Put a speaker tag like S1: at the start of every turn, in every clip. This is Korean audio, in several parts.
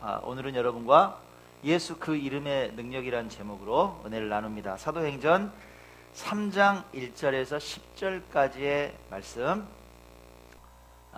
S1: 오늘은 여러분과 예수 그 이름의 능력이란 제목으로 은혜를 나눕니다. 사도행전 3장 1절에서 10절까지의 말씀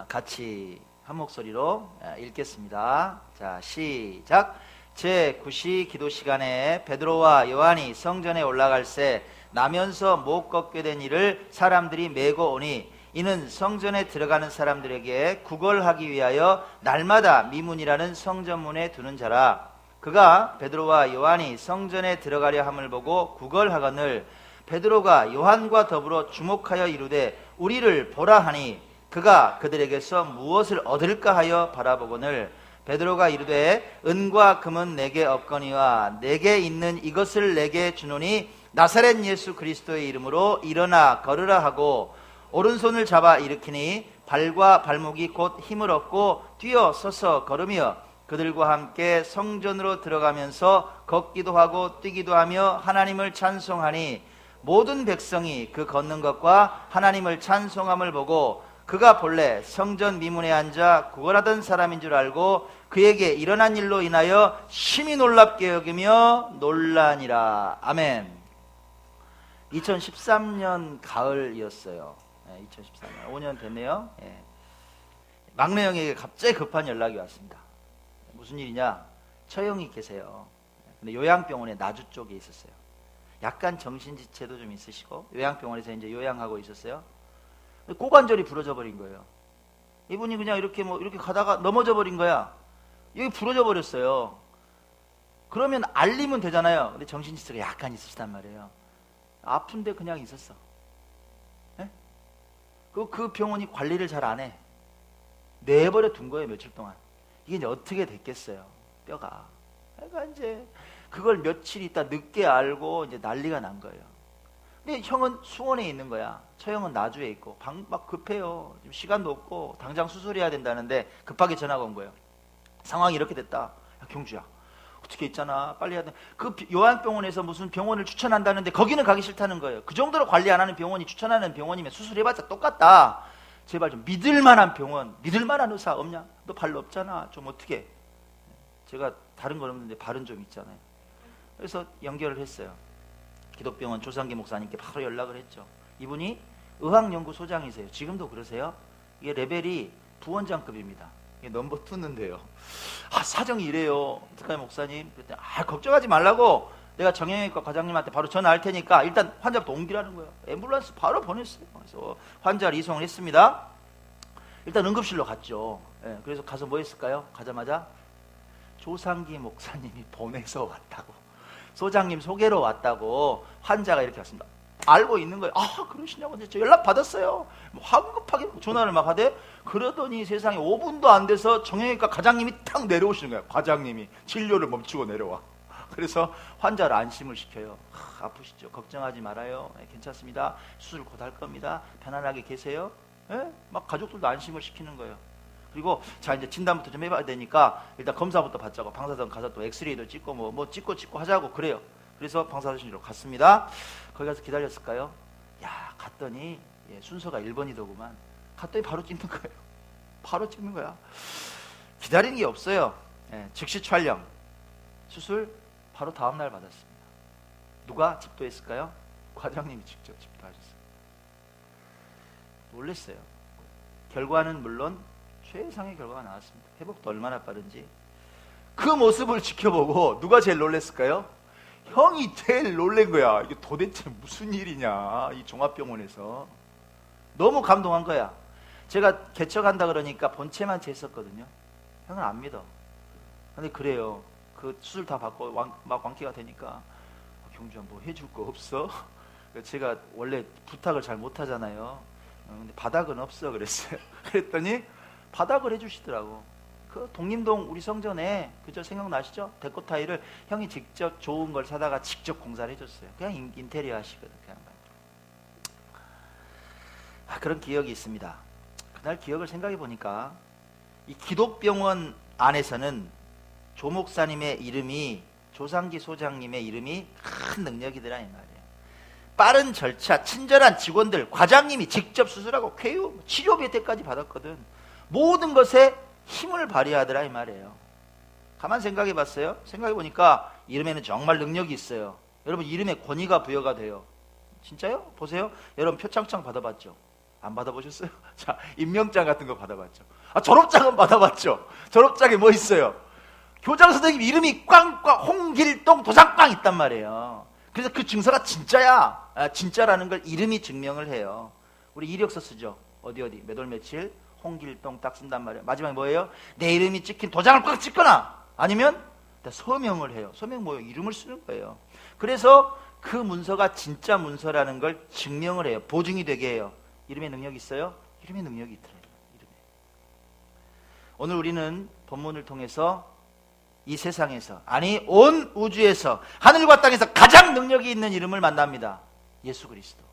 S1: 같이 한 목소리로 읽겠습니다. 자, 시작. 제9시 기도 시간에 베드로와 요한이 성전에 올라갈새 나면서 못 걷게 된 이를 사람들이 메고 오니 이는 성전에 들어가는 사람들에게 구걸하기 위하여 날마다 미문이라는 성전문에 두는 자라. 그가 베드로와 요한이 성전에 들어가려 함을 보고 구걸하거늘 베드로가 요한과 더불어 주목하여 이르되 우리를 보라 하니 그가 그들에게서 무엇을 얻을까 하여 바라보거늘 베드로가 이르되 은과 금은 내게 없거니와 내게 있는 이것을 내게 주노니 나사렛 예수 그리스도의 이름으로 일어나 걸으라 하고 오른손을 잡아 일으키니 발과 발목이 곧 힘을 얻고 뛰어 서서 걸으며 그들과 함께 성전으로 들어가면서 걷기도 하고 뛰기도 하며 하나님을 찬송하니 모든 백성이 그 걷는 것과 하나님을 찬송함을 보고 그가 본래 성전 미문에 앉아 구걸하던 사람인 줄 알고 그에게 일어난 일로 인하여 심히 놀랍게 여기며 놀라니라. 아멘. 2013년 가을이었어요. 2014년 5년 됐네요. 막내 형에게 갑자기 급한 연락이 왔습니다. 무슨 일이냐? 처형이 계세요. 근데 요양병원에 나주 쪽에 있었어요. 약간 정신지체도 좀 있으시고 요양병원에서 이제 요양하고 있었어요. 고관절이 부러져 버린 거예요. 이분이 그냥 이렇게 가다가 넘어져 버린 거야. 여기 부러져 버렸어요. 그러면 알리면 되잖아요. 근데 정신지체가 약간 있으시단 말이에요. 아픈데 그냥 있었어. 그 병원이 관리를 잘 안 해. 내버려 둔 거예요, 며칠 동안. 이게 이제 어떻게 됐겠어요, 뼈가. 그러니까 이제 그걸 며칠 있다 늦게 알고 이제 난리가 난 거예요. 근데 형은 수원에 있는 거야. 처형은 나주에 있고 막 급해요. 지금 시간도 없고 당장 수술해야 된다는데 급하게 전화가 온 거예요. 상황이 이렇게 됐다. 야, 경주야, 어떻게 있잖아, 빨리 해야 돼. 그 요양병원에서 무슨 병원을 추천한다는데 거기는 가기 싫다는 거예요. 그 정도로 관리 안 하는 병원이 추천하는 병원이면 수술해봤자 똑같다. 제발 좀 믿을만한 병원, 믿을만한 의사 없냐? 너 발로 없잖아. 좀 어떻게? 제가 다른 건 없는데 발은 좀 있잖아요. 그래서 연결을 했어요. 기독병원 조상기 목사님께 바로 연락을 했죠. 이분이 의학연구소장이세요. 지금도 그러세요. 이게 레벨이 부원장급입니다. 이게 넘버 2인데요. 사정이 이래요. 어떡하냐 목사님? 그랬더니 걱정하지 말라고 내가 정형외과 과장님한테 바로 전화할 테니까 일단 환자부터 옮기라는 거예요. 앰뷸런스 바로 보냈어요. 그래서 환자를 이송을 했습니다. 일단 응급실로 갔죠. 그래서 가서 뭐 했을까요? 가자마자 조상기 목사님이 보내서 왔다고, 소장님 소개로 왔다고 환자가 이렇게 왔습니다. 알고 있는 거예요. 그러시냐고. 저 연락 받았어요. 황급하게 전화를 막 하대. 그러더니 세상에 5분도 안 돼서 정형외과 과장님이 탁 내려오시는 거예요. 과장님이 진료를 멈추고 내려와. 그래서 환자를 안심을 시켜요. 아프시죠? 걱정하지 말아요. 괜찮습니다. 수술 곧 할 겁니다. 편안하게 계세요. 막 가족들도 안심을 시키는 거예요. 그리고 자, 이제 진단부터 좀 해봐야 되니까 일단 검사부터 받자고 방사선 가서 또 엑스레이도 찍고 뭐 찍고 하자고 그래요. 그래서 방사선실로 갔습니다. 거기 가서 기다렸을까요? 야, 갔더니 순서가 1번이더구만. 갔더니 바로 찍는 거예요. 바로 찍는 거야. 기다리는 게 없어요. 즉시 촬영. 수술 바로 다음날 받았습니다. 누가 집도했을까요? 과장님이 직접 집도하셨어요. 놀랬어요. 결과는 물론 최상의 결과가 나왔습니다. 회복도 얼마나 빠른지. 그 모습을 지켜보고 누가 제일 놀랬을까요? 형이 제일 놀란 거야. 이게 도대체 무슨 일이냐, 이 종합병원에서. 너무 감동한 거야. 제가 개척한다 그러니까 본체만 쟀었거든요. 형은 안 믿어. 근데 그래요. 그 수술 다 받고 막 완쾌가 되니까 경주야, 뭐 해줄 거 없어? 제가 원래 부탁을 잘 못하잖아요. 근데 바닥은 없어 그랬어요. 그랬더니 바닥을 해주시더라고. 그 독림동 우리 성전에, 그저 생각나시죠? 데코 타일을 형이 직접 좋은 걸 사다가 직접 공사를 해줬어요. 그냥 인테리어 하시거든. 그냥. 그런 기억이 있습니다. 그날 기억을 생각해 보니까 이 기독병원 안에서는 조 목사님의 이름이, 조상기 소장님의 이름이 큰 능력이더라 이 말이에요. 빠른 절차, 친절한 직원들, 과장님이 직접 수술하고 쾌유, 치료비 때까지 받았거든. 모든 것에 힘을 발휘하더라 이 말이에요. 가만 생각해 봤어요? 생각해 보니까 이름에는 정말 능력이 있어요. 여러분, 이름에 권위가 부여가 돼요. 진짜요? 보세요. 여러분, 표창장 받아봤죠? 안 받아보셨어요? 자, 임명장 같은 거 받아봤죠? 졸업장은 받아봤죠? 졸업장에 뭐 있어요? 교장 선생님 이름이 꽝꽝 홍길동 도장꽝 있단 말이에요. 그래서 그 증서가 진짜야. 진짜라는 걸 이름이 증명을 해요. 우리 이력서 쓰죠? 어디 몇 월 며칠 홍길동 딱 쓴단 말이에요. 마지막에 뭐예요? 내 이름이 찍힌 도장을 꽉 찍거나 아니면 서명을 해요. 서명 뭐예요? 이름을 쓰는 거예요. 그래서 그 문서가 진짜 문서라는 걸 증명을 해요. 보증이 되게 해요. 이름에 능력이 있어요? 이름에 능력이 있더래요. 이름에. 오늘 우리는 본문을 통해서 이 세상에서, 아니 온 우주에서, 하늘과 땅에서 가장 능력이 있는 이름을 만납니다. 예수 그리스도.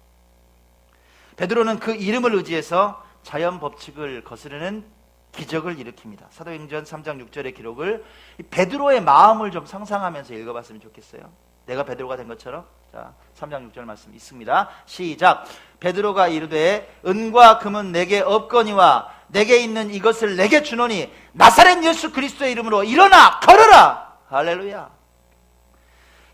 S1: 베드로는 그 이름을 의지해서 자연 법칙을 거스르는 기적을 일으킵니다. 사도행전 3장 6절의 기록을 베드로의 마음을 좀 상상하면서 읽어봤으면 좋겠어요. 내가 베드로가 된 것처럼. 자, 3장 6절 말씀 있습니다. 시작. 베드로가 이르되 은과 금은 내게 없거니와 내게 있는 이것을 내게 주노니 나사렛 예수 그리스도의 이름으로 일어나 걸어라. 할렐루야.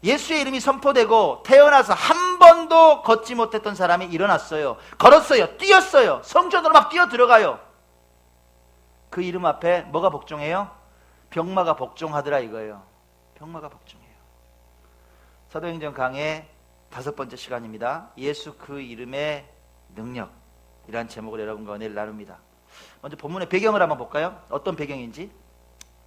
S1: 예수의 이름이 선포되고 태어나서 한 번도 걷지 못했던 사람이 일어났어요. 걸었어요. 뛰었어요. 성전으로 막 뛰어 들어가요. 그 이름 앞에 뭐가 복종해요? 병마가 복종하더라 이거예요. 병마가 복종해요. 사도행전 강의 5번째 시간입니다. 예수 그 이름의 능력, 이란 제목을 여러분과 은혜를 나눕니다. 먼저 본문의 배경을 한번 볼까요? 어떤 배경인지,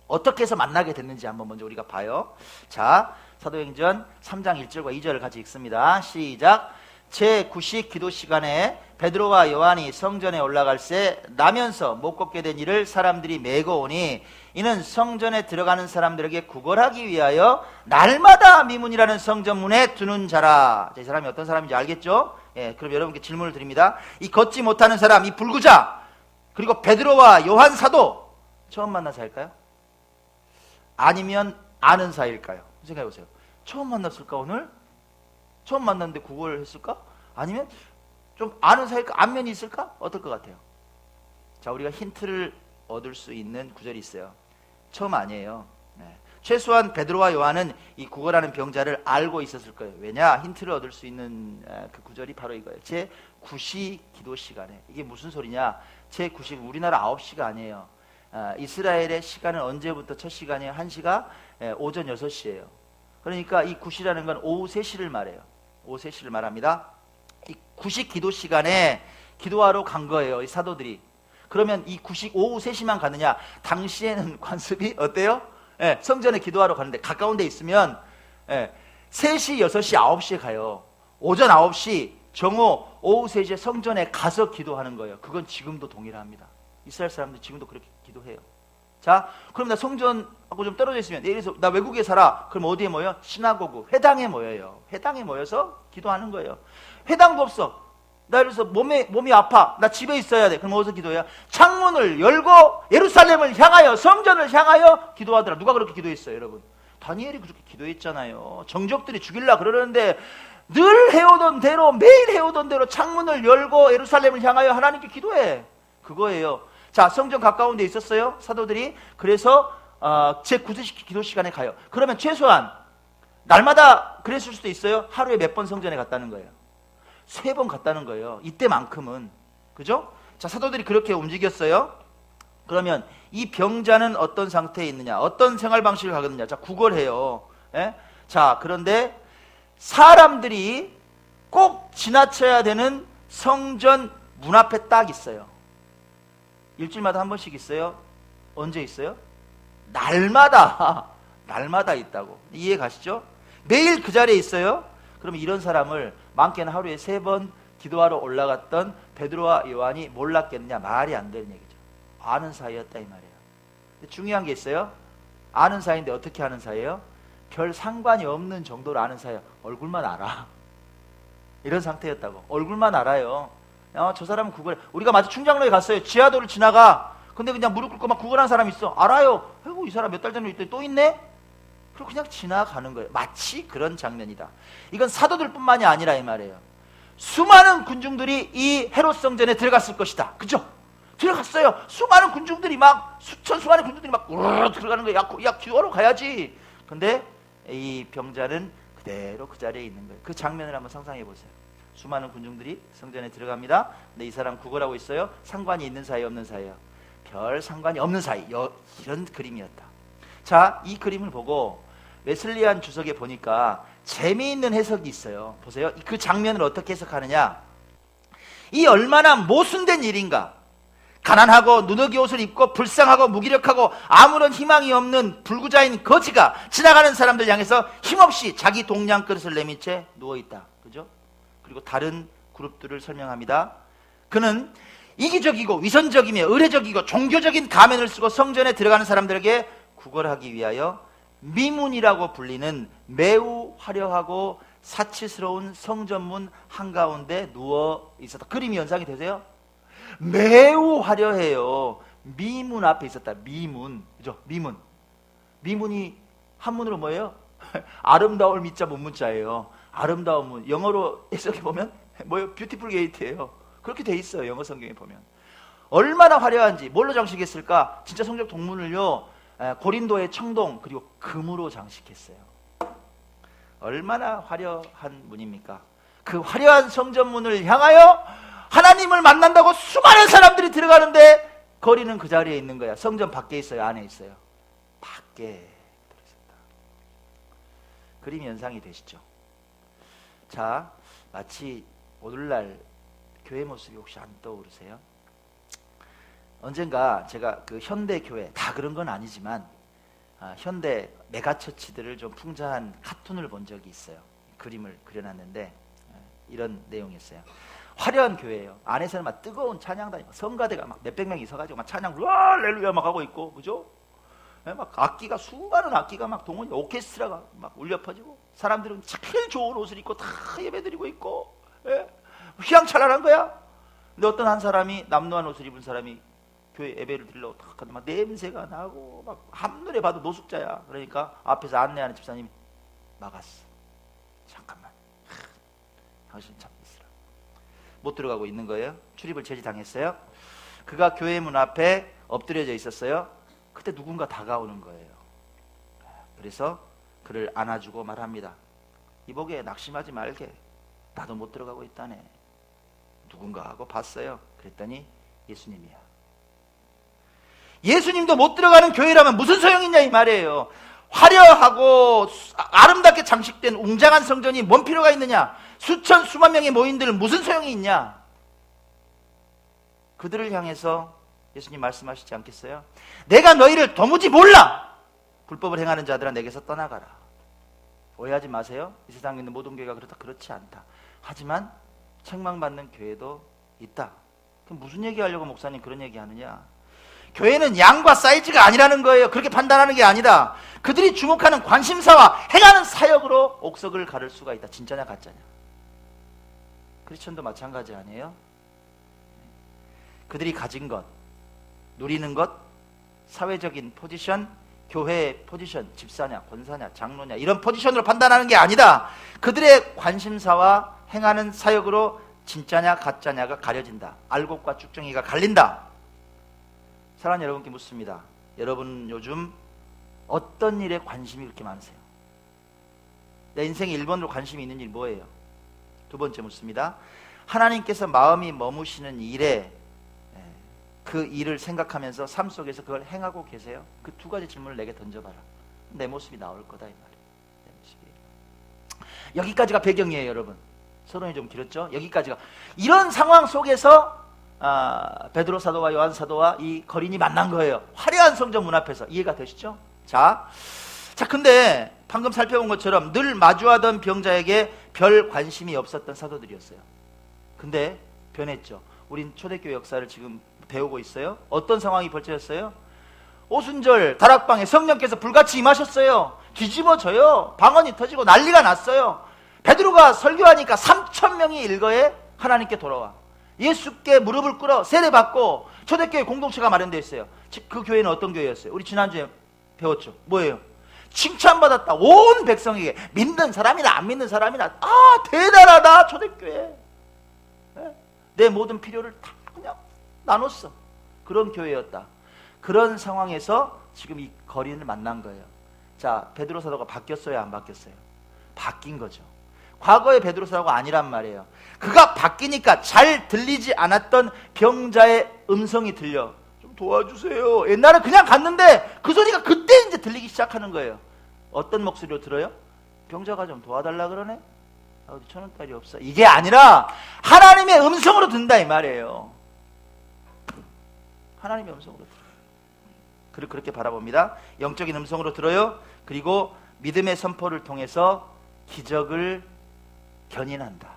S1: 어떻게 해서 만나게 됐는지 한번 먼저 우리가 봐요. 자, 사도행전 3장 1절과 2절을 같이 읽습니다. 시작. 제9식 기도 시간에 베드로와 요한이 성전에 올라갈새 나면서 못 걷게 된 이를 사람들이 메고 오니 이는 성전에 들어가는 사람들에게 구걸하기 위하여 날마다 미문이라는 성전문에 두는 자라. 자, 이 사람이 어떤 사람인지 알겠죠? 예, 그럼 여러분께 질문을 드립니다. 이 걷지 못하는 사람, 이 불구자, 그리고 베드로와 요한 사도 처음 만난 사이일까요? 아니면 아는 사이일까요? 생각해 보세요. 처음 만났을까 오늘? 처음 만났는데 구걸을 했을까? 아니면 좀 아는 사이일까? 안면이 있을까? 어떨 것 같아요? 자, 우리가 힌트를 얻을 수 있는 구절이 있어요. 처음 아니에요. 네. 최소한 베드로와 요한은 이 구걸하는 병자를 알고 있었을 거예요. 왜냐? 힌트를 얻을 수 있는 그 구절이 바로 이거예요. 제9시 기도 시간에. 이게 무슨 소리냐? 제9시, 우리나라 9시가 아니에요. 이스라엘의 시간은 언제부터 첫 시간이에요? 1시가 오전 6시예요. 그러니까 이 9시라는 건 오후 3시를 말해요. 오후 3시를 말합니다. 이 9시 기도 시간에 기도하러 간 거예요, 이 사도들이. 그러면 이 9시 오후 3시만 가느냐? 당시에는 관습이 어때요? 예, 성전에 기도하러 가는데 가까운 데 있으면 3시, 6시, 9시에 가요. 오전 9시, 정오, 오후 3시에 성전에 가서 기도하는 거예요. 그건 지금도 동일합니다. 이스라엘 사람들이 지금도 그렇게 기도해요. 자, 그럼 나 성전하고 좀 떨어져 있으면, 예를 들어서 나 외국에 살아. 그럼 어디에 모여? 시나고그, 회당에 모여요. 회당에 모여서 기도하는 거예요. 회당도 없어. 나 예를 들어서 몸이 아파. 나 집에 있어야 돼. 그럼 어디서 기도해요? 창문을 열고 예루살렘을 향하여, 성전을 향하여 기도하더라. 누가 그렇게 기도했어요, 여러분? 다니엘이 그렇게 기도했잖아요. 정적들이 죽일라 그러는데 늘 해오던 대로, 매일 해오던 대로 창문을 열고 예루살렘을 향하여 하나님께 기도해. 그거예요. 자, 성전 가까운 데 있었어요, 사도들이. 그래서 제9시 기도 시간에 가요. 그러면 최소한 날마다 그랬을 수도 있어요. 하루에 몇 번 성전에 갔다는 거예요? 3번 갔다는 거예요. 이때만큼은. 그죠? 자, 사도들이 그렇게 움직였어요. 그러면 이 병자는 어떤 상태에 있느냐? 어떤 생활 방식을 가겠느냐? 자, 구걸해요. 예? 자, 그런데 사람들이 꼭 지나쳐야 되는 성전 문 앞에 딱 있어요. 일주일마다 한 번씩 있어요. 언제 있어요? 날마다 있다고. 이해 가시죠? 매일 그 자리에 있어요. 그러면 이런 사람을 많게는 하루에 3번 기도하러 올라갔던 베드로와 요한이 몰랐겠느냐? 말이 안 되는 얘기죠. 아는 사이였다 이 말이에요. 근데 중요한 게 있어요. 아는 사이인데 어떻게 아는 사이예요? 별 상관이 없는 정도로 아는 사이예요. 얼굴만 알아. 이런 상태였다고. 얼굴만 알아요. 저 사람은 구걸. 우리가 마치 충장로에 갔어요. 지하도를 지나가. 근데 그냥 무릎 꿇고 막 구걸한 사람이 있어. 알아요. 아이고, 이 사람 몇 달 전에 있더니 또 있네? 그리고 그냥 지나가는 거예요. 마치 그런 장면이다. 이건 사도들 뿐만이 아니라 이 말이에요. 수많은 군중들이 이 헤롯 성전에 들어갔을 것이다. 그죠? 들어갔어요. 수많은 군중들이 막 수많은 군중들이 막 우르르 들어가는 거예요. 야 기도하러 가야지. 근데 이 병자는 그대로 그 자리에 있는 거예요. 그 장면을 한번 상상해 보세요. 수많은 군중들이 성전에 들어갑니다. 근데 이 사람 구걸하고 있어요. 상관이 있는 사이 없는 사이요? 별 상관이 없는 사이. 이런 그림이었다. 자, 이 그림을 보고 웨슬리안 주석에 보니까 재미있는 해석이 있어요. 보세요. 그 장면을 어떻게 해석하느냐. 이 얼마나 모순된 일인가. 가난하고 누더기 옷을 입고 불쌍하고 무기력하고 아무런 희망이 없는 불구자인 거지가 지나가는 사람들 향해서 힘없이 자기 동량 그릇을 내민 채 누워있다. 그죠? 그리고 다른 그룹들을 설명합니다. 그는 이기적이고 위선적이며 의례적이고 종교적인 가면을 쓰고 성전에 들어가는 사람들에게 구걸하기 위하여 미문이라고 불리는 매우 화려하고 사치스러운 성전문 한가운데 누워 있었다. 그림이 연상이 되세요? 매우 화려해요. 미문 앞에 있었다. 미문. 그죠? 미문. 미문이 한문으로 뭐예요? 아름다울 미자 문문자예요. 아름다운 문. 영어로 해석해 보면 뭐예요? 뷰티풀 게이트예요. 그렇게 돼 있어요. 영어 성경에 보면. 얼마나 화려한지. 뭘로 장식했을까? 진짜 성적 동문을요. 고린도의 청동 그리고 금으로 장식했어요. 얼마나 화려한 문입니까? 그 화려한 성전문을 향하여 하나님을 만난다고 수많은 사람들이 들어가는데 거리는 그 자리에 있는 거야. 성전 밖에 있어요? 안에 있어요? 밖에 들어있었다. 그림이 연상이 되시죠? 자, 마치 오늘날 교회 모습이 혹시 안 떠오르세요? 언젠가 제가 그 현대 교회, 다 그런 건 아니지만 현대 메가처치들을 좀 풍자한 카툰을 본 적이 있어요. 그림을 그려놨는데 이런 내용이었어요. 화려한 교회예요. 안에서는 막 뜨거운 찬양단이 성가대가 막 몇백 명이 있어가지고 막 찬양 할렐루야 막 하고 있고, 그죠? 막 악기가 수많은 악기가 막 동원이 오케스트라가 막 울려 퍼지고 사람들은 제일 좋은 옷을 입고 다 예배드리고 있고, 휘황찬란한 거야. 근데 어떤 한 사람이 남노한 옷을 입은 사람이 교회 예배를 드리려고 탁 하는데 막 냄새가 나고 막 한눈에 봐도 노숙자야. 그러니까 앞에서 안내하는 집사님이 막았어. 잠깐만, 당신 참 있으라. 못 들어가고 있는 거예요. 출입을 제지당했어요. 그가 교회 문 앞에 엎드려져 있었어요. 그때 누군가 다가오는 거예요. 그래서 그를 안아주고 말합니다. 이보게 낙심하지 말게. 나도 못 들어가고 있다네. 누군가 하고 봤어요. 그랬더니 예수님이야. 예수님도 못 들어가는 교회라면 무슨 소용이 있냐 이 말이에요. 화려하고 아름답게 장식된 웅장한 성전이 뭔 필요가 있느냐. 수만 명의 모인들 무슨 소용이 있냐. 그들을 향해서 예수님 말씀하시지 않겠어요? 내가 너희를 도무지 몰라. 불법을 행하는 자들아 내게서 떠나가라. 오해하지 마세요. 이 세상에 있는 모든 교회가 그렇다, 그렇지 않다. 하지만 책망받는 교회도 있다. 그럼 무슨 얘기하려고 목사님 그런 얘기하느냐. 교회는 양과 사이즈가 아니라는 거예요. 그렇게 판단하는 게 아니다. 그들이 주목하는 관심사와 행하는 사역으로 옥석을 가를 수가 있다. 진짜냐 가짜냐. 크리스천도 마찬가지 아니에요? 그들이 가진 것, 누리는 것, 사회적인 포지션, 교회의 포지션, 집사냐, 권사냐, 장로냐 이런 포지션으로 판단하는 게 아니다. 그들의 관심사와 행하는 사역으로 진짜냐 가짜냐가 가려진다. 알곡과 쭉정이가 갈린다. 사랑하는 여러분께 묻습니다. 여러분 요즘 어떤 일에 관심이 그렇게 많으세요? 내 인생에 1번으로 관심이 있는 일 뭐예요? 두 번째 묻습니다. 하나님께서 마음이 머무시는 일에 그 일을 생각하면서 삶 속에서 그걸 행하고 계세요? 그 두 가지 질문을 내게 던져봐라. 내 모습이 나올 거다 이 말이에요. 내 모습이. 여기까지가 배경이에요, 여러분. 서론이 좀 길었죠? 여기까지가. 이런 상황 속에서 베드로 사도와 요한 사도와 이 거린이 만난 거예요. 화려한 성전 문 앞에서. 이해가 되시죠? 자, 근데 방금 살펴본 것처럼 늘 마주하던 병자에게 별 관심이 없었던 사도들이었어요. 근데 변했죠. 우린 초대교회 역사를 지금 배우고 있어요. 어떤 상황이 벌쳐졌어요? 오순절 다락방에 성령께서 불같이 임하셨어요. 뒤집어져요. 방언이 터지고 난리가 났어요. 베드로가 설교하니까 3,000명이 일거에 하나님께 돌아와. 예수께 무릎을 꿇어 세례받고 초대교회 공동체가 마련되어 있어요. 그 교회는 어떤 교회였어요? 우리 지난주에 배웠죠. 뭐예요? 칭찬받았다. 온 백성에게. 믿는 사람이나 안 믿는 사람이나 대단하다 초대교회. 내 모든 필요를 다 그냥 나눴어. 그런 교회였다. 그런 상황에서 지금 이 거린을 만난 거예요. 자, 베드로 사도가 바뀌었어요, 안 바뀌었어요? 바뀐 거죠. 과거의 베드로 사도가 아니란 말이에요. 그가 바뀌니까 잘 들리지 않았던 병자의 음성이 들려. 좀 도와주세요. 옛날에 그냥 갔는데 그 소리가 그때 이제 들리기 시작하는 거예요. 어떤 목소리로 들어요? 병자가 좀 도와달라 그러네? 어디 1,000원짜리 없어? 이게 아니라 하나님의 음성으로 듣는다 이 말이에요. 하나님의 음성으로 들어요. 그렇게 바라봅니다. 영적인 음성으로 들어요. 그리고 믿음의 선포를 통해서 기적을 견인한다.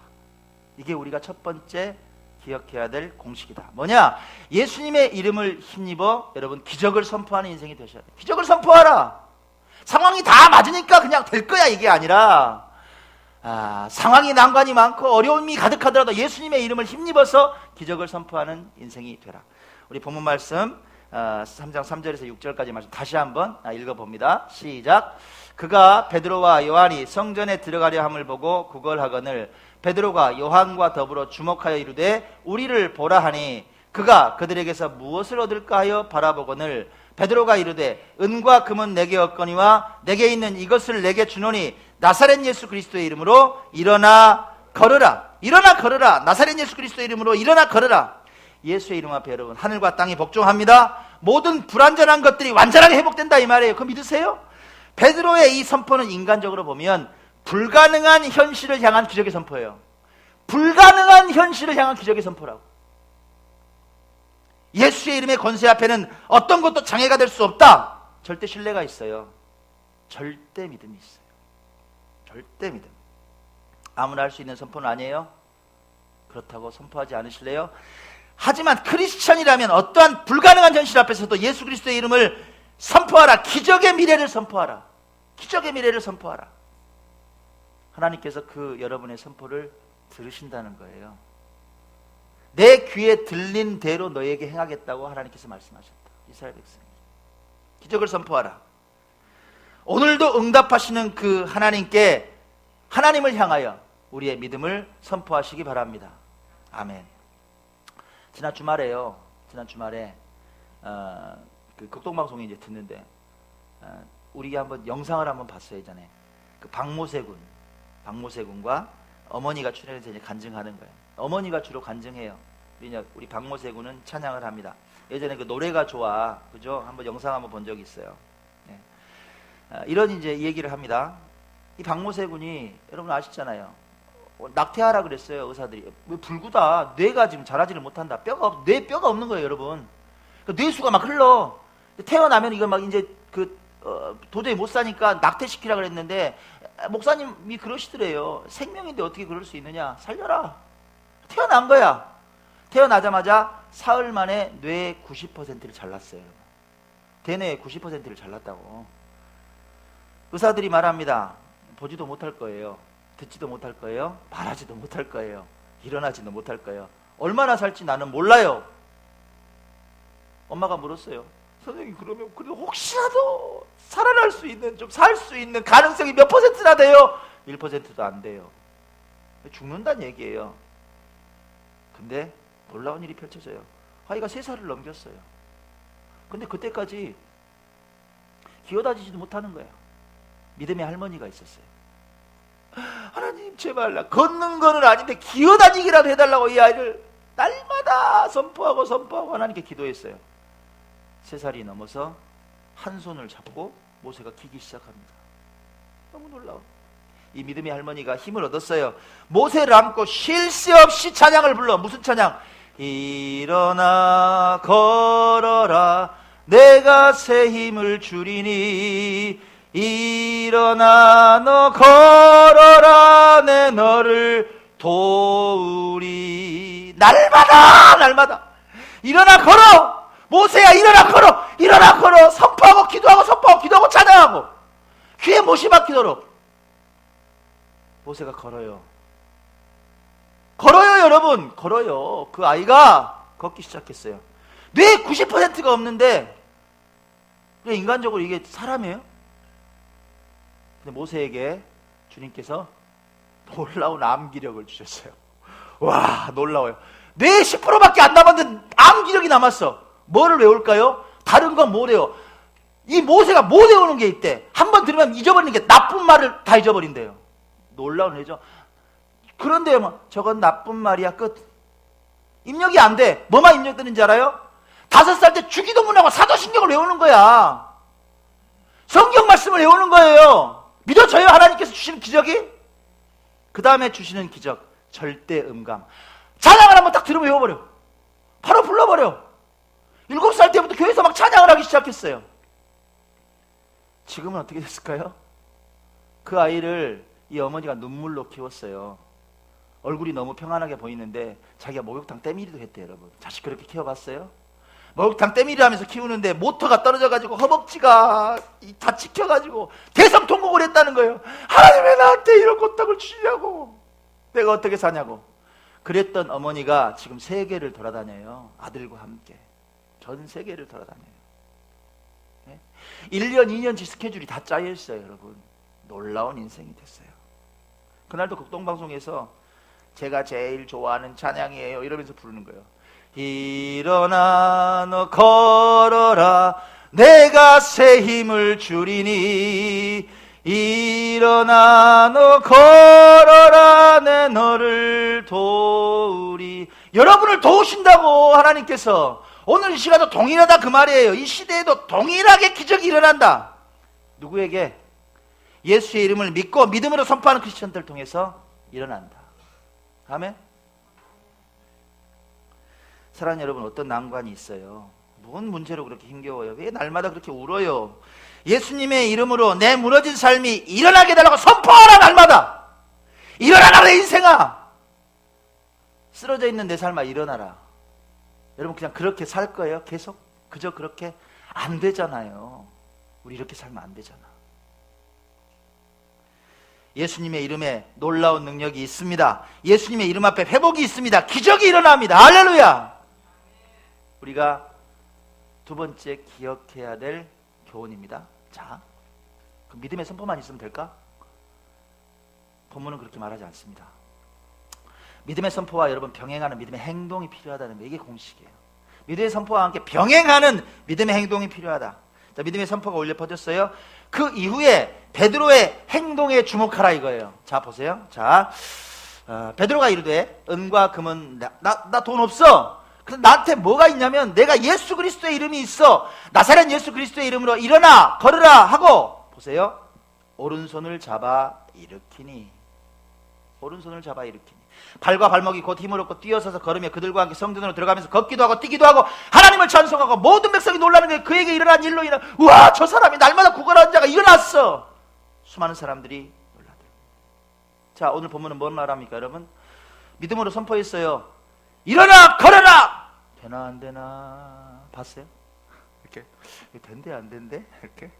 S1: 이게 우리가 첫 번째 기억해야 될 공식이다. 뭐냐? 예수님의 이름을 힘입어 여러분 기적을 선포하는 인생이 되셔야 돼요. 기적을 선포하라. 상황이 다 맞으니까 그냥 될 거야 이게 아니라 상황이 난관이 많고 어려움이 가득하더라도 예수님의 이름을 힘입어서 기적을 선포하는 인생이 되라. 우리 본문 말씀 3장 3절에서 6절까지 말씀 다시 한번 읽어봅니다. 시작. 그가 베드로와 요한이 성전에 들어가려 함을 보고 구걸하거늘 베드로가 요한과 더불어 주목하여 이르되 우리를 보라 하니 그가 그들에게서 무엇을 얻을까 하여 바라보거늘 베드로가 이르되 은과 금은 내게 없거니와 내게 있는 이것을 내게 주노니 나사렛 예수 그리스도의 이름으로 일어나 걸으라. 일어나 걸으라. 나사렛 예수 그리스도의 이름으로 일어나 걸으라. 예수의 이름 앞에 여러분 하늘과 땅이 복종합니다. 모든 불완전한 것들이 완전하게 회복된다 이 말이에요. 그거 믿으세요? 베드로의 이 선포는 인간적으로 보면 불가능한 현실을 향한 기적의 선포예요. 불가능한 현실을 향한 기적의 선포라고. 예수의 이름의 권세 앞에는 어떤 것도 장애가 될 수 없다. 절대 신뢰가 있어요. 절대 믿음이 있어요. 절대 믿음. 아무나 할 수 있는 선포는 아니에요. 그렇다고 선포하지 않으실래요? 하지만 크리스천이라면 어떠한 불가능한 현실 앞에서도 예수 그리스도의 이름을 선포하라. 기적의 미래를 선포하라. 기적의 미래를 선포하라. 하나님께서 그 여러분의 선포를 들으신다는 거예요. 내 귀에 들린 대로 너에게 행하겠다고 하나님께서 말씀하셨다. 이스라엘 백성 기적을 선포하라. 오늘도 응답하시는 그 하나님께 하나님을 향하여 우리의 믿음을 선포하시기 바랍니다. 아멘. 지난 주말에 그 극동방송에 이제 듣는데 우리 한번 영상을 한번 봤어요. 예전에 그 박모세 군과 어머니가 출연해서 이제 간증하는 거예요. 어머니가 주로 간증해요. 우리 박모세 군은 찬양을 합니다. 예전에 그 노래가 좋아, 그죠? 한번 영상 한번 본 적이 있어요. 네. 이런 이제 얘기를 합니다. 이 박모세 군이 여러분 아시잖아요. 낙태하라 그랬어요 의사들이. 왜 불구다? 뇌가 지금 자라지를 못한다. 뇌뼈가 없는 거예요, 여러분. 뇌수가 막 흘러. 태어나면 이거 막 이제 도저히 못 사니까 낙태시키라 그랬는데 목사님이 그러시더래요. 생명인데 어떻게 그럴 수 있느냐? 살려라. 태어난 거야. 태어나자마자 사흘 만에 뇌 90%를 잘랐어요. 대뇌 90%를 잘랐다고. 의사들이 말합니다. 보지도 못할 거예요. 듣지도 못할 거예요. 말하지도 못할 거예요. 일어나지도 못할 거예요. 얼마나 살지 나는 몰라요. 엄마가 물었어요. 선생님, 그러면 그래도 혹시라도 살아날 수 있는, 좀 살 수 있는 가능성이 몇 %나 돼요? 1%도 안 돼요. 죽는다는 얘기예요. 근데 놀라운 일이 펼쳐져요. 아이가 3살을 넘겼어요. 근데 그때까지 기어다니지도 못하는 거예요. 믿음의 할머니가 있었어요. 하나님 제발 걷는 거는 아닌데 기어다니기라도 해달라고 이 아이를 날마다 선포하고 하나님께 기도했어요. 3살이 넘어서 한 손을 잡고 모세가 기기 시작합니다. 너무 놀라워. 이 믿음의 할머니가 힘을 얻었어요. 모세를 안고 쉴 새 없이 찬양을 불러. 무슨 찬양? 일어나 걸어라 내가 새 힘을 주리니 일어나 너 걸어라 내 너를 도우리. 날마다 일어나 걸어. 모세야 일어나 걸어 선포하고 기도하고 찬양하고 귀에 못이 박히도록 모세가 걸어요. 여러분 걸어요. 그 아이가 걷기 시작했어요. 뇌 90%가 없는데 인간적으로 이게 사람이에요? 근데 모세에게 주님께서 놀라운 암기력을 주셨어요. 와 놀라워요. 뇌 10%밖에 안 남았는데 암기력이 남았어. 뭐를 외울까요? 다른 건 못 외워. 이 모세가 못 외우는 게 있대. 한번 들으면 잊어버리는 게 나쁜 말을 다 잊어버린대요. 놀라운 애죠. 그런데 저건 나쁜 말이야 끝. 입력이 안 돼. 뭐만 입력되는지 알아요? 5살 때 주기도문하고 사도신경을 외우는 거야. 성경 말씀을 외우는 거예요. 믿어져요? 하나님께서 주시는 기적이? 그 다음에 주시는 기적, 절대 음감. 찬양을 한번 딱 들으면 외워버려. 바로 불러버려. 7살 때부터 교회에서 막 찬양을 하기 시작했어요. 지금은 어떻게 됐을까요? 그 아이를 이 어머니가 눈물로 키웠어요. 얼굴이 너무 평안하게 보이는데 자기가 목욕탕 때밀이도 했대요. 여러분, 자식 그렇게 키워봤어요? 목욕탕 때밀이 하면서 키우는데 모터가 떨어져가지고 허벅지가 다 찍혀가지고 대성통곡을 했다는 거예요. 하나님 왜 나한테 이런 고통을 주시냐고, 내가 어떻게 사냐고. 그랬던 어머니가 지금 세계를 돌아다녀요. 아들과 함께 전 세계를 돌아다녀요. 1년 2년치 스케줄이 다 짜여있어요. 여러분, 놀라운 인생이 됐어요. 그날도 극동방송에서 제가 제일 좋아하는 찬양이에요 이러면서 부르는 거예요. 일어나 너 걸어라 내가 새 힘을 주리니, 일어나 너 걸어라 내 너를 도우리. 여러분을 도우신다고 하나님께서. 오늘 이 시간도 동일하다 그 말이에요. 이 시대에도 동일하게 기적이 일어난다. 누구에게? 예수의 이름을 믿고 믿음으로 선포하는 크리스천들 통해서 일어난다. 아멘. 사랑하는 여러분, 어떤 난관이 있어요? 뭔 문제로 그렇게 힘겨워요? 왜 날마다 그렇게 울어요? 예수님의 이름으로 내 무너진 삶이 일어나게 해달라고 선포하라. 날마다 일어나라 내 인생아. 쓰러져 있는 내 삶아 일어나라. 여러분, 그냥 그렇게 살 거예요? 계속? 그저 그렇게? 안 되잖아요. 우리 이렇게 살면 안 되잖아. 예수님의 이름에 놀라운 능력이 있습니다. 예수님의 이름 앞에 회복이 있습니다. 기적이 일어납니다. 할렐루야. 우리가 두 번째 기억해야 될 교훈입니다. 자, 그 믿음의 선포만 있으면 될까? 본문은 그렇게 말하지 않습니다. 믿음의 선포와 여러분 병행하는 믿음의 행동이 필요하다는 거, 이게 공식이에요. 믿음의 선포와 함께 병행하는 믿음의 행동이 필요하다. 자, 믿음의 선포가 올려 퍼졌어요. 그 이후에 베드로의 행동에 주목하라 이거예요. 자, 보세요. 자, 베드로가 이르되 은과 금은 나 돈 없어. 근데 나한테 뭐가 있냐면 내가 예수 그리스도의 이름이 있어. 나사렛 예수 그리스도의 이름으로 일어나 걸으라 하고, 보세요. 오른손을 잡아 일으키니. 오른손을 잡아 일으키니. 발과 발목이 곧 힘을 얻고 뛰어서서 걸으며 그들과 함께 성전으로 들어가면서 걷기도 하고 뛰기도 하고 하나님을 찬송하고 모든 백성이 놀라는 게 그에게 일어난 일로 인하. 우와, 저 사람이 날마다 구걸하는 자가 일어났어. 수많은 사람들이 놀라더라. 자, 오늘 본문은 뭔 말합니까 여러분? 믿음으로 선포했어요. 일어나 걸어라. 되나 안 되나 봤어요? 이렇게 된대 안 된대? 이렇게?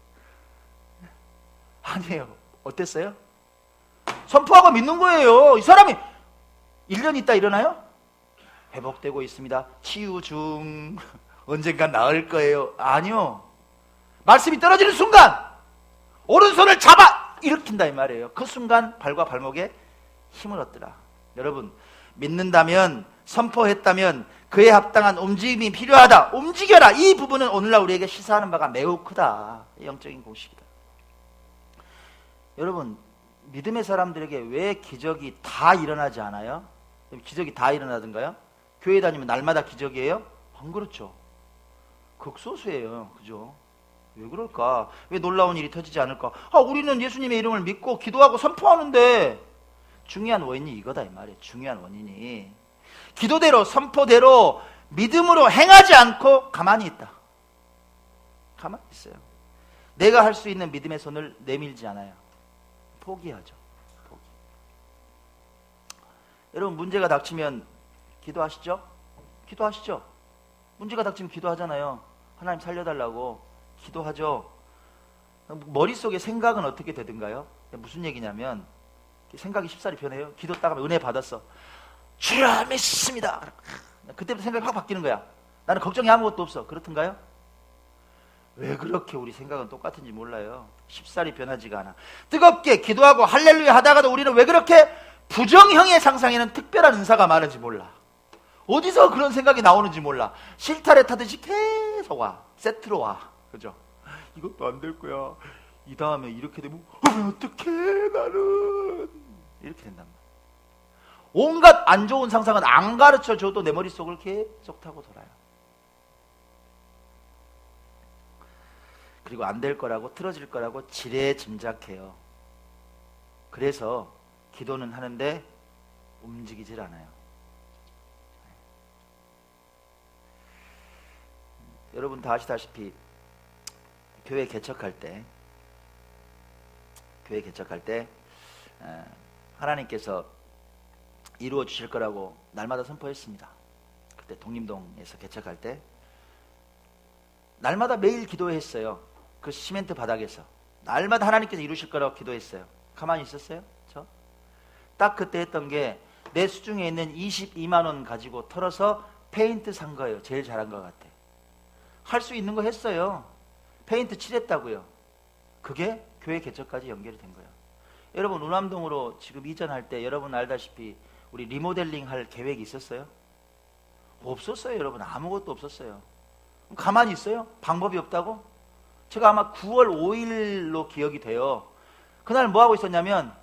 S1: 아니에요. 어땠어요? 선포하고 믿는 거예요. 이 사람이 1년 있다 일어나요? 회복되고 있습니다. 치유 중. 언젠간 나을 거예요. 아니요. 말씀이 떨어지는 순간 오른손을 잡아 일으킨다 이 말이에요. 그 순간 발과 발목에 힘을 얻더라. 여러분, 믿는다면, 선포했다면 그에 합당한 움직임이 필요하다. 움직여라. 이 부분은 오늘날 우리에게 시사하는 바가 매우 크다. 영적인 공식이다. 여러분, 믿음의 사람들에게 왜 기적이 다 일어나지 않아요? 기적이 다 일어나던가요? 교회 다니면 날마다 기적이에요? 안 그렇죠. 극소수예요. 그죠? 왜 그럴까? 왜 놀라운 일이 터지지 않을까? 우리는 예수님의 이름을 믿고 기도하고 선포하는데. 중요한 원인이 이거다 이 말이에요. 중요한 원인이 기도대로 선포대로 믿음으로 행하지 않고 가만히 있다. 가만히 있어요. 내가 할 수 있는 믿음의 손을 내밀지 않아요. 포기하죠. 포기. 여러분, 문제가 닥치면 기도하시죠? 기도하시죠? 문제가 닥치면 기도하잖아요. 하나님 살려달라고 기도하죠. 머릿속에 생각은 어떻게 되든가요? 무슨 얘기냐면 생각이 쉽사리 변해요. 기도 딱 하면 은혜 받았어. 주여 믿습니다. 그때부터 생각이 확 바뀌는 거야. 나는 걱정이 아무것도 없어. 그렇던가요? 왜 그렇게 우리 생각은 똑같은지 몰라요. 쉽사리 변하지가 않아. 뜨겁게 기도하고 할렐루야 하다가도 우리는 왜 그렇게 부정형의 상상에는 특별한 은사가 많은지 몰라. 어디서 그런 생각이 나오는지 몰라. 실타래 타듯이 계속 와. 세트로 와. 그죠? 이것도 안 될 거야. 이 다음에 이렇게 되면 어떡해 나는. 이렇게 된단 말이야. 온갖 안 좋은 상상은 안 가르쳐줘도 내 머릿속을 계속 타고 돌아요. 그리고 안 될 거라고, 틀어질 거라고 지레 짐작해요. 그래서 기도는 하는데 움직이질 않아요. 여러분 다 아시다시피 교회 개척할 때 하나님께서 이루어 주실 거라고 날마다 선포했습니다. 그때 독림동에서 개척할 때 날마다 매일 기도했어요. 그 시멘트 바닥에서 날마다 하나님께서 이루실 거라고 기도했어요. 가만히 있었어요? 저? 딱 그때 했던 게 내 수중에 있는 22만 원 가지고 털어서 페인트 산 거예요. 제일 잘한 것 같아. 할 수 있는 거 했어요. 페인트 칠했다고요. 그게 교회 개척까지 연결이 된 거예요. 여러분 운암동으로 지금 이전할 때 여러분 알다시피 우리 리모델링 할 계획이 있었어요? 없었어요. 여러분 아무것도 없었어요. 가만히 있어요? 방법이 없다고? 제가 아마 9월 5일로 기억이 돼요. 그날 뭐 하고 있었냐면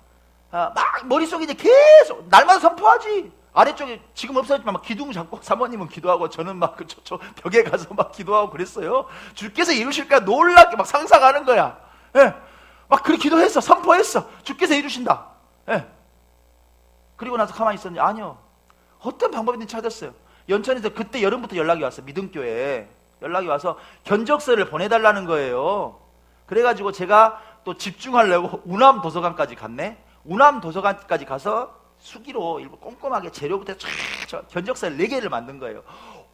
S1: 막 머릿속에 이제 계속 날마다 선포하지. 아래쪽에 지금 없어졌지만 막 기둥 잡고 사모님은 기도하고 저는 막 저 벽에 가서 막 기도하고 그랬어요. 주께서 이루실까 놀랍게 막 상상하는 거야. 예. 막 그렇게 기도했어. 선포했어. 주께서 이루신다. 예. 그리고 나서 가만히 있었는데 아니요. 어떤 방법이든 찾았어요. 연천에서 그때 여름부터 연락이 왔어요. 믿음교회에. 연락이 와서 견적서를 보내달라는 거예요. 그래가지고 제가 또 집중하려고 운암도서관까지 갔네. 운암도서관까지 가서 수기로 일부 꼼꼼하게 재료부터 쫙 견적서를 4개를 만든 거예요.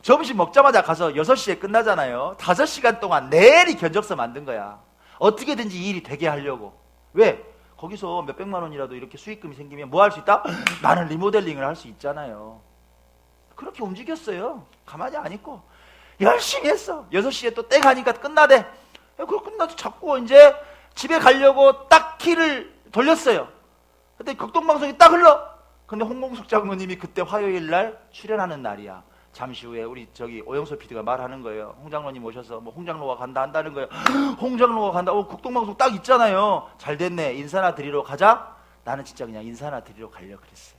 S1: 점심 먹자마자 가서 6시에 끝나잖아요. 5시간 동안 내리 견적서 만든 거야. 어떻게든지 이 일이 되게 하려고. 왜? 거기서 몇백만 원이라도 이렇게 수익금이 생기면 뭐 할 수 있다? 나는 리모델링을 할 수 있잖아요. 그렇게 움직였어요. 가만히 안 있고 열심히 했어. 6시에 또 때 가니까 끝나대. 그거 끝나도 자꾸 이제 집에 가려고 딱 키를 돌렸어요. 근데 극동방송이 딱 흘러. 근데 홍봉숙 장로님이 그때 화요일 날 출연하는 날이야. 잠시 후에 우리 저기 오영서 PD가 말하는 거예요. 홍 장로님 오셔서 뭐 홍 장로가 간다 한다는 거예요. 홍 장로가 간다. 극동방송 딱 있잖아요. 잘 됐네. 인사나 드리러 가자. 나는 진짜 그냥 인사나 드리러 가려고 그랬어요.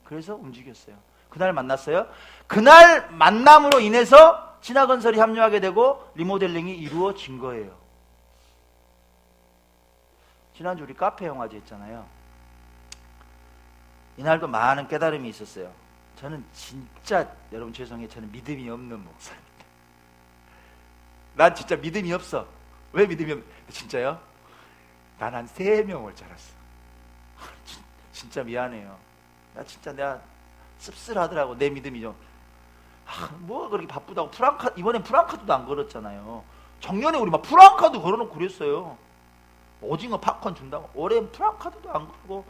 S1: 그래서 움직였어요. 그날 만났어요. 그날 만남으로 인해서 신화건설이 합류하게 되고 리모델링이 이루어진 거예요. 지난주 우리 카페 영화제 했잖아요. 이날도 많은 깨달음이 있었어요. 저는 진짜 여러분 죄송해요. 저는 믿음이 없는 목사입니다. 난 진짜 믿음이 없어. 왜 믿음이 없는? 진짜요? 난 한 3명 올 줄 알았어. 진짜 미안해요. 내가 씁쓸하더라고. 내 믿음이 좀. 뭐 그렇게 바쁘다고 이번엔 프랑카드도 안 걸었잖아요. 작년에 우리 막 프랑카드 걸어놓고 그랬어요. 오징어 팝콘 준다고. 올해는 프랑카드도 안 걸고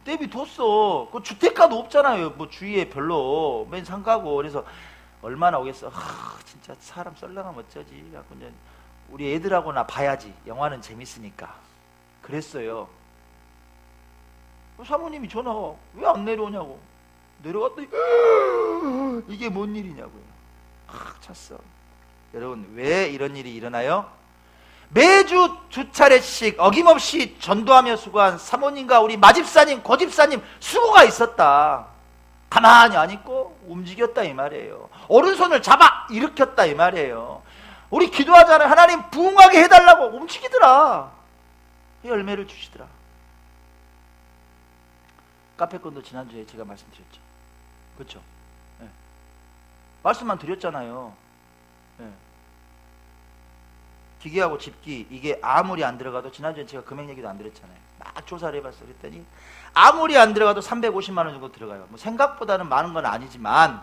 S1: 대비 뒀어. 그 주택가도 없잖아요. 뭐 주위에 별로 맨 상가고. 그래서 얼마나 오겠어. 진짜 사람 썰렁하면 어쩌지. 이제 우리 애들하고나 봐야지. 영화는 재밌으니까. 그랬어요. 사모님이 전화가 왜 안 내려오냐고. 내려갔더니 이게 뭔 일이냐고요. 찼어. 여러분 왜 이런 일이 일어나요? 매주 2차례씩 어김없이 전도하며 수고한 사모님과 우리 마집사님, 고집사님 수고가 있었다. 가만히 안 있고 움직였다 이 말이에요. 오른손을 잡아 일으켰다 이 말이에요. 우리 기도하잖아요. 하나님 부흥하게 해달라고 움직이더라. 열매를 주시더라. 카페건도 지난주에 제가 말씀드렸죠. 그렇죠? 네. 말씀만 드렸잖아요. 네. 기계하고 집기 이게 아무리 안 들어가도 지난주에 제가 금액 얘기도 안 드렸잖아요. 막 조사를 해봤어. 그랬더니 아무리 안 들어가도 350만 원 정도 들어가요. 뭐 생각보다는 많은 건 아니지만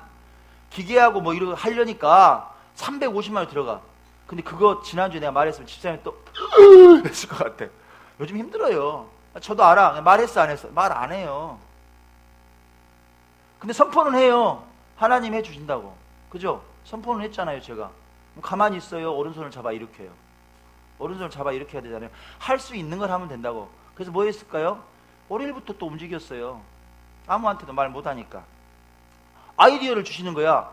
S1: 기계하고 뭐 이런 거 하려니까 350만 원 들어가. 근데 그거 지난주에 내가 말했으면 집사님이 또 했을 것 같아. 요즘 힘들어요. 저도 알아. 말했어 안 했어? 말 안 해요. 근데 선포는 해요. 하나님 해주신다고. 그죠? 선포는 했잖아요 제가. 가만히 있어요. 오른손을 잡아 일으켜요. 오른손을 잡아 일으켜야 되잖아요. 할 수 있는 걸 하면 된다고. 그래서 뭐 했을까요? 월요일부터 또 움직였어요. 아무한테도 말 못하니까. 아이디어를 주시는 거야.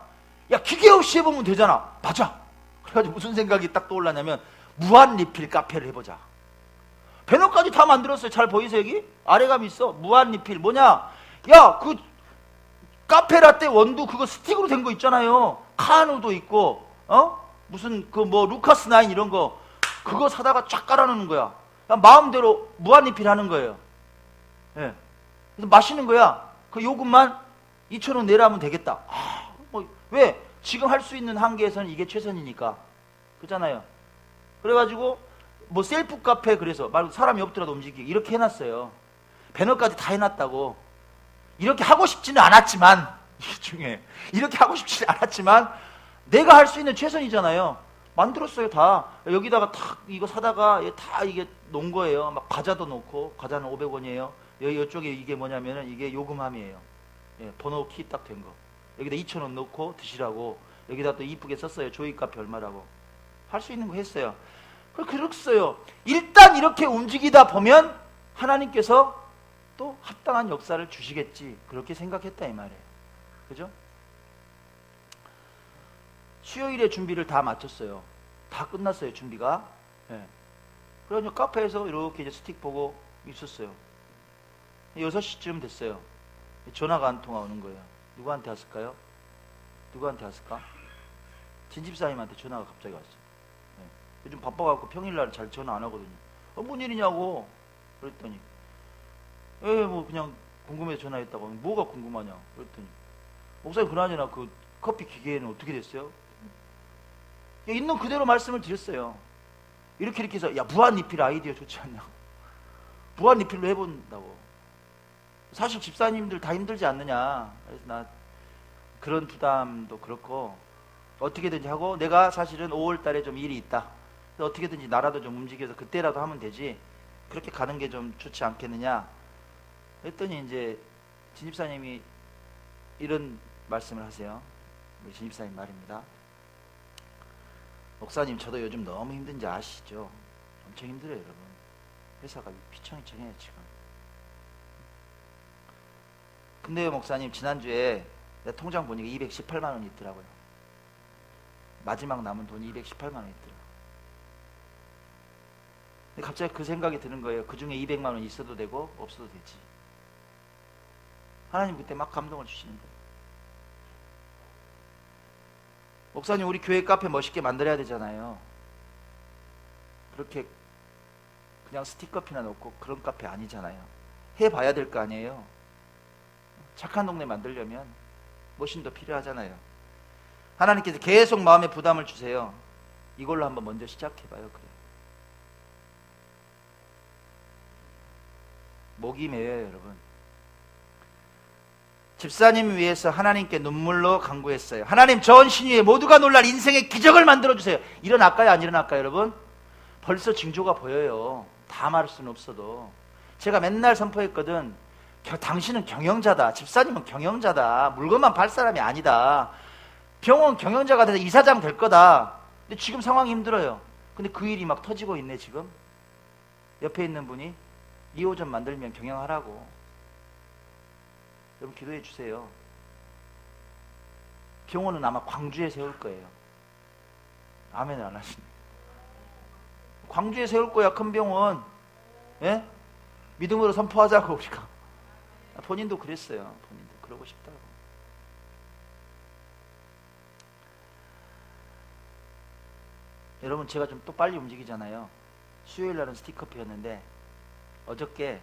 S1: 야, 기계 없이 해보면 되잖아. 맞아. 그래가지고 무슨 생각이 딱 떠올랐냐면 무한 리필 카페를 해보자. 배너까지 다 만들었어요. 잘 보이세요? 여기 아래감이 있어. 무한 리필 뭐냐? 야, 그 카페라떼 원두 그거 스틱으로 된 거 있잖아요. 카누도 있고 무슨 그 뭐 루카스 나인 이런 거 그거 사다가 쫙 깔아놓는 거야. 그냥 마음대로 무한 리필 하는 거예요. 예. 그래서 마시는 거야. 그 요금만 2,000원 내라면 되겠다. 왜? 지금 할 수 있는 한계에서는 이게 최선이니까. 그렇잖아요. 그래가지고 뭐 셀프 카페 그래서 말고 사람이 없더라도 움직이게 이렇게 해놨어요. 배너까지 다 해놨다고. 이렇게 하고 싶지는 않았지만 이 중에 이렇게 하고 싶지는 않았지만 내가 할 수 있는 최선이잖아요. 만들었어요. 다 여기다가 탁 이거 사다가 다 이게 놓은 거예요. 막 과자도 놓고 과자는 500원이에요. 이쪽에 이게 뭐냐면은 이게 요금함이에요. 예, 번호 키 딱 된 거. 여기다 2,000원 넣고 드시라고. 여기다 또 이쁘게 썼어요. 조이 카페 얼마라고. 할 수 있는 거 했어요. 그랬어요. 일단 이렇게 움직이다 보면 하나님께서 또 합당한 역사를 주시겠지. 그렇게 생각했다 이 말이에요. 그죠? 수요일에 준비를 다 마쳤어요. 다 끝났어요. 준비가. 예. 그래서 카페에서 이렇게 이제 스틱 보고 있었어요. 6시쯤 됐어요. 전화가 한 통화 오는 거예요. 누구한테 왔을까요? 누구한테 왔을까? 진집사님한테 전화가 갑자기 왔어요. 네. 요즘 바빠갖고 평일날 잘 전화 안 하거든요. 뭔 일이냐고 그랬더니 뭐 그냥 궁금해서 전화했다고. 뭐가 궁금하냐 그랬더니 목사님 그나저나 그 커피 기계는 어떻게 됐어요? 있는 그대로 말씀을 드렸어요. 이렇게 해서 야 무한 리필 아이디어 좋지 않냐. 무한 리필로 해본다고. 사실 집사님들 다 힘들지 않느냐. 그래서 나 그런 부담도 그렇고 어떻게든지 하고 내가 사실은 5월 달에 좀 일이 있다. 그래서 어떻게든지 나라도 좀 움직여서 그때라도 하면 되지. 그렇게 가는 게 좀 좋지 않겠느냐. 했더니 이제 진집사님이 이런 말씀을 하세요. 우리 진집사님 말입니다. 목사님 저도 요즘 너무 힘든지 아시죠? 엄청 힘들어요 여러분. 회사가 피청이청해요 지금. 근데요 목사님 지난주에 내 통장 보니까 218만 원이 있더라고요. 마지막 남은 돈이 218만 원이 있더라고요. 근데 갑자기 그 생각이 드는 거예요. 그 중에 200만 원 있어도 되고 없어도 되지. 하나님 그때 막 감동을 주시는 거예요. 목사님 우리 교회 카페 멋있게 만들어야 되잖아요. 그렇게 그냥 스틱커피나 놓고 그런 카페 아니잖아요. 해봐야 될 거 아니에요. 착한 동네 만들려면 머신도 필요하잖아요. 하나님께서 계속 마음에 부담을 주세요. 이걸로 한번 먼저 시작해봐요. 그래요. 목이 메여요 여러분. 집사님 위해서 하나님께 눈물로 간구했어요. 하나님 전 신유에 모두가 놀랄 인생의 기적을 만들어주세요. 일어날까요 안 일어날까요 여러분? 벌써 징조가 보여요. 다 말할 수는 없어도. 제가 맨날 선포했거든. 당신은 경영자다. 집사님은 경영자다. 물건만 팔 사람이 아니다. 병원 경영자가 돼서 이사장 될 거다. 근데 지금 상황이 힘들어요. 근데 그 일이 막 터지고 있네 지금. 옆에 있는 분이 2호점 만들면 경영하라고. 여러분 기도해 주세요. 병원은 아마 광주에 세울 거예요. 아멘을 안 하시네. 광주에 세울 거야 큰 병원. 예? 믿음으로 선포하자고 우리가. 본인도 그랬어요. 본인도 그러고 싶다고. 여러분 제가 좀 또 빨리 움직이잖아요. 수요일 날은 스틱커피였는데 어저께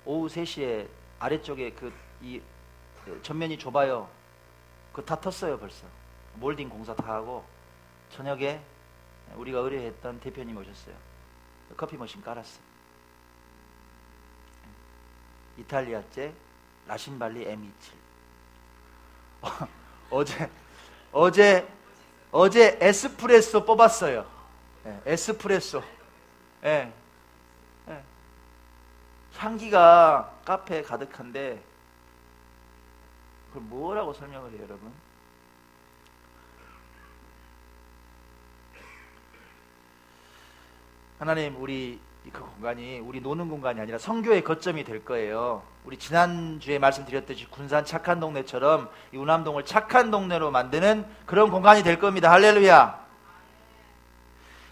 S1: 오후 3시에 아래쪽에 이 전면이 좁아요. 그거 다 텄어요 벌써. 몰딩 공사 다 하고 저녁에 우리가 의뢰했던 대표님 오셨어요. 커피 머신 깔았어요. 이탈리아제 라신발리 M27. 어제 에스프레소 뽑았어요. 네, 에스프레소. 네. 네. 향기가 카페에 가득한데 그걸 뭐라고 설명을 해요 여러분? 하나님 우리 그 공간이 우리 노는 공간이 아니라 선교의 거점이 될 거예요. 우리 지난주에 말씀드렸듯이 군산 착한 동네처럼 이 운암동을 착한 동네로 만드는 그런 공간이 될 겁니다. 할렐루야.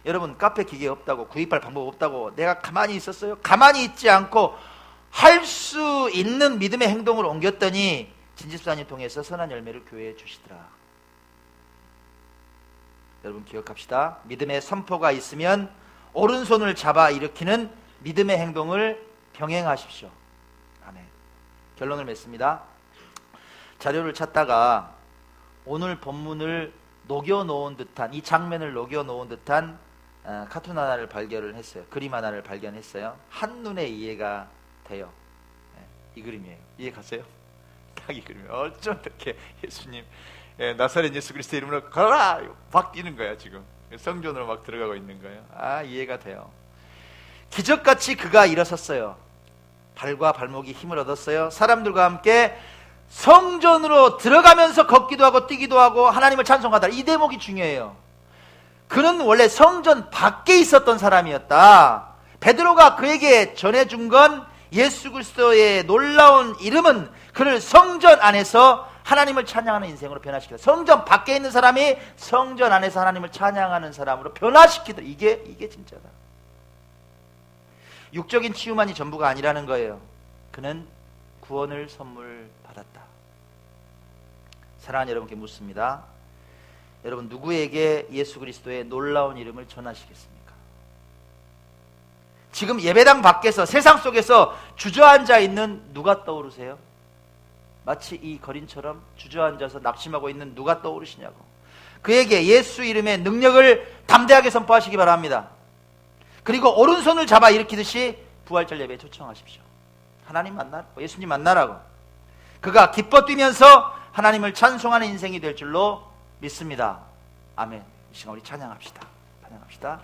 S1: 여러분, 카페 기계 없다고, 구입할 방법 없다고 내가 가만히 있었어요? 가만히 있지 않고 할 수 있는 믿음의 행동을 옮겼더니 진집사님 통해서 선한 열매를 교회에 주시더라. 여러분 기억합시다. 믿음의 선포가 있으면 오른손을 잡아 일으키는 믿음의 행동을 병행하십시오. 아멘. 결론을 맺습니다. 자료를 찾다가 오늘 본문을 녹여놓은 듯한, 이 장면을 녹여놓은 듯한 카툰 하나를 발견을 했어요. 그림 하나를 발견했어요. 한눈에 이해가 돼요. 이 그림이에요. 이해 갔어요? 딱 이 그림이에요. 어쩜 이렇게 예수님, 나사렛 예수 그리스도 이름으로 걸어라! 막 뛰는 거야. 지금 성전으로 막 들어가고 있는 거예요. 아, 이해가 돼요. 기적같이 그가 일어섰어요. 발과 발목이 힘을 얻었어요. 사람들과 함께 성전으로 들어가면서 걷기도 하고 뛰기도 하고 하나님을 찬송하다. 이 대목이 중요해요. 그는 원래 성전 밖에 있었던 사람이었다. 베드로가 그에게 전해준 건 예수 그리스도의 놀라운 이름은 그를 성전 안에서 하나님을 찬양하는 인생으로 변화시키다. 성전 밖에 있는 사람이 성전 안에서 하나님을 찬양하는 사람으로 변화시키다. 이게 진짜다. 육적인 치유만이 전부가 아니라는 거예요. 그는 구원을 선물 받았다. 사랑하는 여러분께 묻습니다. 여러분, 누구에게 예수 그리스도의 놀라운 이름을 전하시겠습니까? 지금 예배당 밖에서, 세상 속에서 주저앉아 있는 누가 떠오르세요? 마치 이 거린처럼 주저앉아서 낙심하고 있는 누가 떠오르시냐고. 그에게 예수 이름의 능력을 담대하게 선포하시기 바랍니다. 그리고 오른손을 잡아 일으키듯이 부활절 예배에 초청하십시오. 하나님 만나라고, 예수님 만나라고. 그가 기뻐 뛰면서 하나님을 찬송하는 인생이 될 줄로 믿습니다. 아멘. 이 시간 우리 찬양합시다. 찬양합시다.